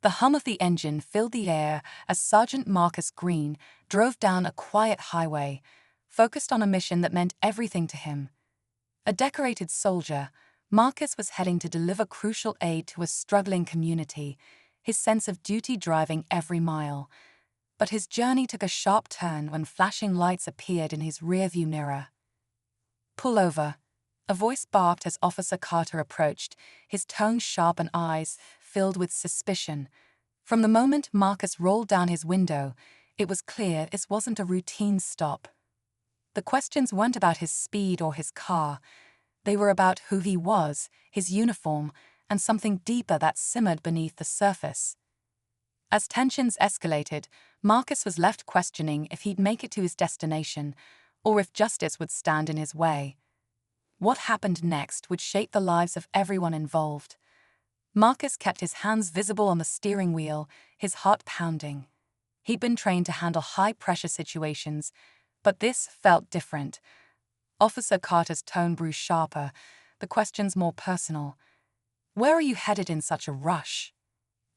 The hum of the engine filled the air as Sergeant Marcus Green drove down a quiet highway, focused on a mission that meant everything to him. A decorated soldier, Marcus was heading to deliver crucial aid to a struggling community, his sense of duty driving every mile. But his journey took a sharp turn when flashing lights appeared in his rearview mirror. "Pull over," a voice barked as Officer Carter approached, his tone sharp and eyes filled with suspicion. From the moment Marcus rolled down his window, it was clear this wasn't a routine stop. The questions weren't about his speed or his car. They were about who he was, his uniform, and something deeper that simmered beneath the surface. As tensions escalated, Marcus was left questioning if he'd make it to his destination, or if justice would stand in his way. What happened next would shape the lives of everyone involved. Marcus kept his hands visible on the steering wheel, his heart pounding. He'd been trained to handle high-pressure situations, but this felt different. Officer Carter's tone grew sharper, the questions more personal. "Where are you headed in such a rush?"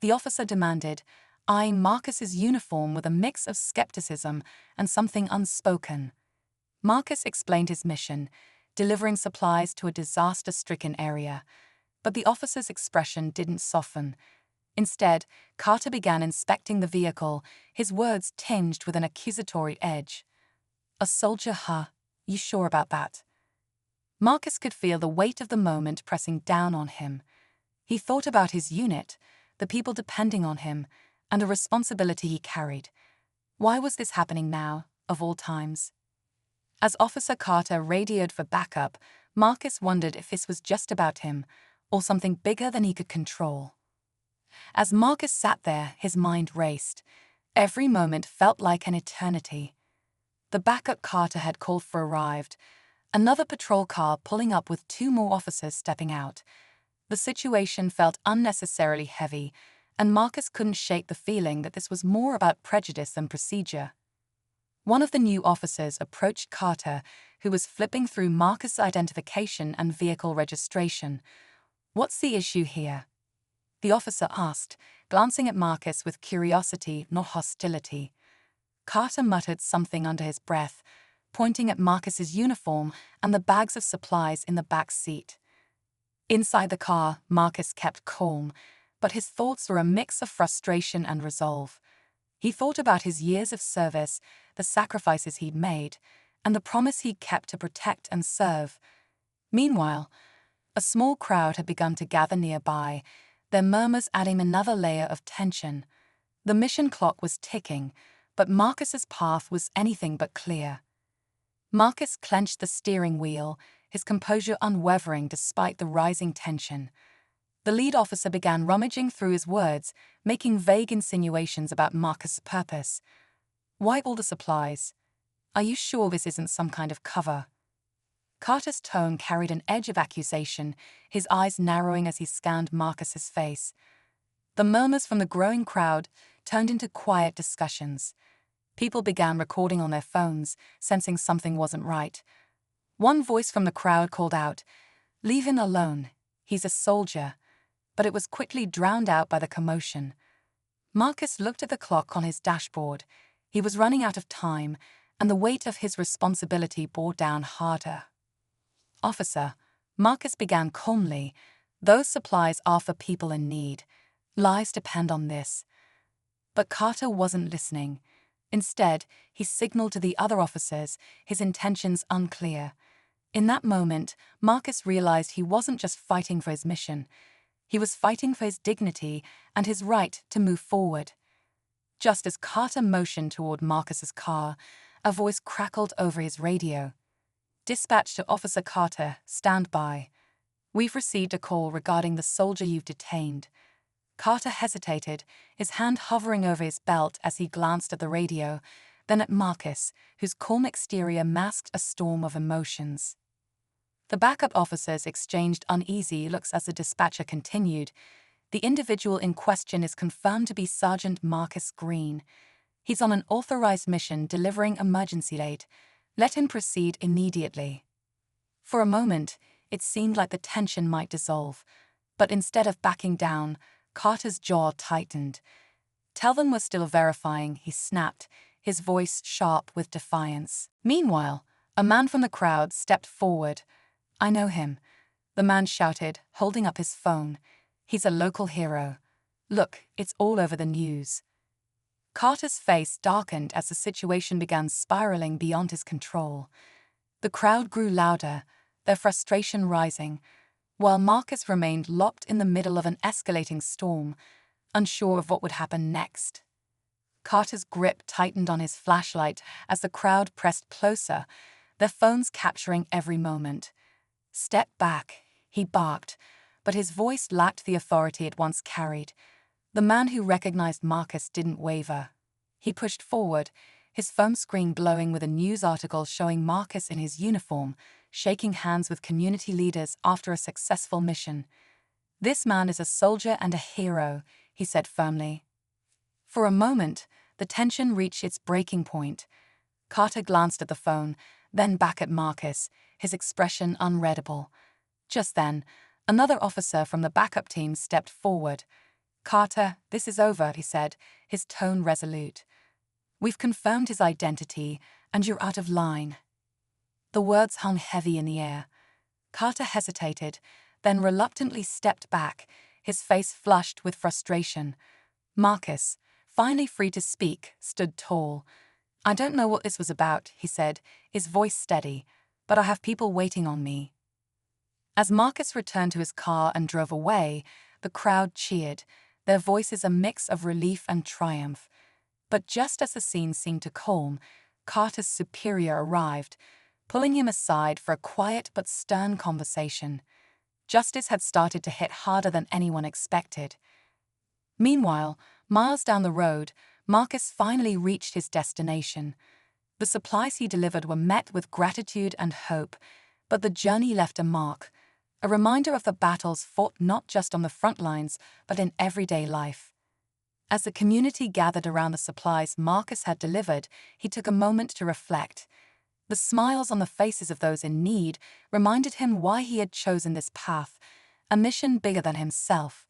the officer demanded, eyeing Marcus's uniform with a mix of skepticism and something unspoken. Marcus explained his mission, delivering supplies to a disaster-stricken area. But the officer's expression didn't soften. Instead, Carter began inspecting the vehicle, his words tinged with an accusatory edge. "A soldier, huh? You sure about that?" Marcus could feel the weight of the moment pressing down on him. He thought about his unit, the people depending on him, and a responsibility he carried. Why was this happening now, of all times? As Officer Carter radioed for backup, Marcus wondered if this was just about him, or something bigger than he could control. As Marcus sat there, his mind raced. Every moment felt like an eternity. The backup Carter had called for arrived, another patrol car pulling up with 2 more officers stepping out. The situation felt unnecessarily heavy, and Marcus couldn't shake the feeling that this was more about prejudice than procedure. One of the new officers approached Carter, who was flipping through Marcus' identification and vehicle registration. "What's the issue here?" the officer asked, glancing at Marcus with curiosity, not hostility. Carter muttered something under his breath, pointing at Marcus's uniform and the bags of supplies in the back seat. Inside the car, Marcus kept calm, but his thoughts were a mix of frustration and resolve. He thought about his years of service, the sacrifices he'd made, and the promise he'd kept to protect and serve. Meanwhile, a small crowd had begun to gather nearby, their murmurs adding another layer of tension. The mission clock was ticking, but Marcus's path was anything but clear. Marcus clenched the steering wheel, his composure unwavering despite the rising tension. The lead officer began rummaging through his words, making vague insinuations about Marcus' purpose. "Why all the supplies? Are you sure this isn't some kind of cover?" Carter's tone carried an edge of accusation, his eyes narrowing as he scanned Marcus's face. The murmurs from the growing crowd turned into quiet discussions. People began recording on their phones, sensing something wasn't right. One voice from the crowd called out, "Leave him alone, he's a soldier," but it was quickly drowned out by the commotion. Marcus looked at the clock on his dashboard. He was running out of time, and the weight of his responsibility bore down harder. "Officer," Marcus began calmly, "those supplies are for people in need. Lives depend on this." But Carter wasn't listening. Instead, he signaled to the other officers, his intentions unclear. In that moment, Marcus realized he wasn't just fighting for his mission. He was fighting for his dignity and his right to move forward. Just as Carter motioned toward Marcus's car, a voice crackled over his radio. "Dispatch to Officer Carter, stand by. We've received a call regarding the soldier you've detained." Carter hesitated, his hand hovering over his belt as he glanced at the radio, then at Marcus, whose calm exterior masked a storm of emotions. The backup officers exchanged uneasy looks as the dispatcher continued. "The individual in question is confirmed to be Sergeant Marcus Green. He's on an authorized mission delivering emergency aid. Let him proceed immediately." For a moment, it seemed like the tension might dissolve, but instead of backing down, Carter's jaw tightened. "Tell them we're still verifying," he snapped, his voice sharp with defiance. Meanwhile, a man from the crowd stepped forward. "I know him," the man shouted, holding up his phone. "He's a local hero. Look, it's all over the news." Carter's face darkened as the situation began spiraling beyond his control. The crowd grew louder, their frustration rising, while Marcus remained locked in the middle of an escalating storm, unsure of what would happen next. Carter's grip tightened on his flashlight as the crowd pressed closer, their phones capturing every moment. "Step back," he barked, but his voice lacked the authority it once carried. The man who recognized Marcus didn't waver. He pushed forward, his phone screen glowing with a news article showing Marcus in his uniform, shaking hands with community leaders after a successful mission. "This man is a soldier and a hero," he said firmly. For a moment, the tension reached its breaking point. Carter glanced at the phone, then back at Marcus, his expression unreadable. Just then, another officer from the backup team stepped forward. "Carter, this is over," he said, his tone resolute. "We've confirmed his identity, and you're out of line." The words hung heavy in the air. Carter hesitated, then reluctantly stepped back, his face flushed with frustration. Marcus, finally free to speak, stood tall. "I don't know what this was about," he said, his voice steady, "but I have people waiting on me." As Marcus returned to his car and drove away, the crowd cheered, their voices a mix of relief and triumph. But just as the scene seemed to calm, Carter's superior arrived, pulling him aside for a quiet but stern conversation. Justice had started to hit harder than anyone expected. Meanwhile, miles down the road, Marcus finally reached his destination. The supplies he delivered were met with gratitude and hope, but the journey left a mark, a reminder of the battles fought not just on the front lines, but in everyday life. As the community gathered around the supplies Marcus had delivered, he took a moment to reflect. The smiles on the faces of those in need reminded him why he had chosen this path, a mission bigger than himself.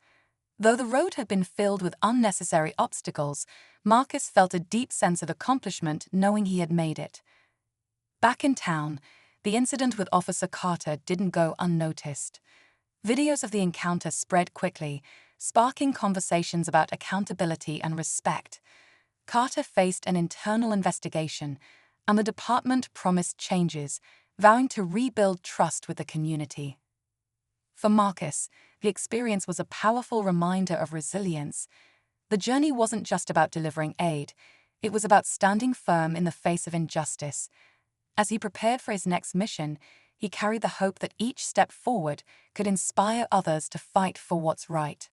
Though the road had been filled with unnecessary obstacles, Marcus felt a deep sense of accomplishment knowing he had made it. Back in town, the incident with Officer Carter didn't go unnoticed. Videos of the encounter spread quickly, sparking conversations about accountability and respect. Carter faced an internal investigation, and the department promised changes, vowing to rebuild trust with the community. For Marcus, the experience was a powerful reminder of resilience. The journey wasn't just about delivering aid, it was about standing firm in the face of injustice. As he prepared for his next mission, he carried the hope that each step forward could inspire others to fight for what's right.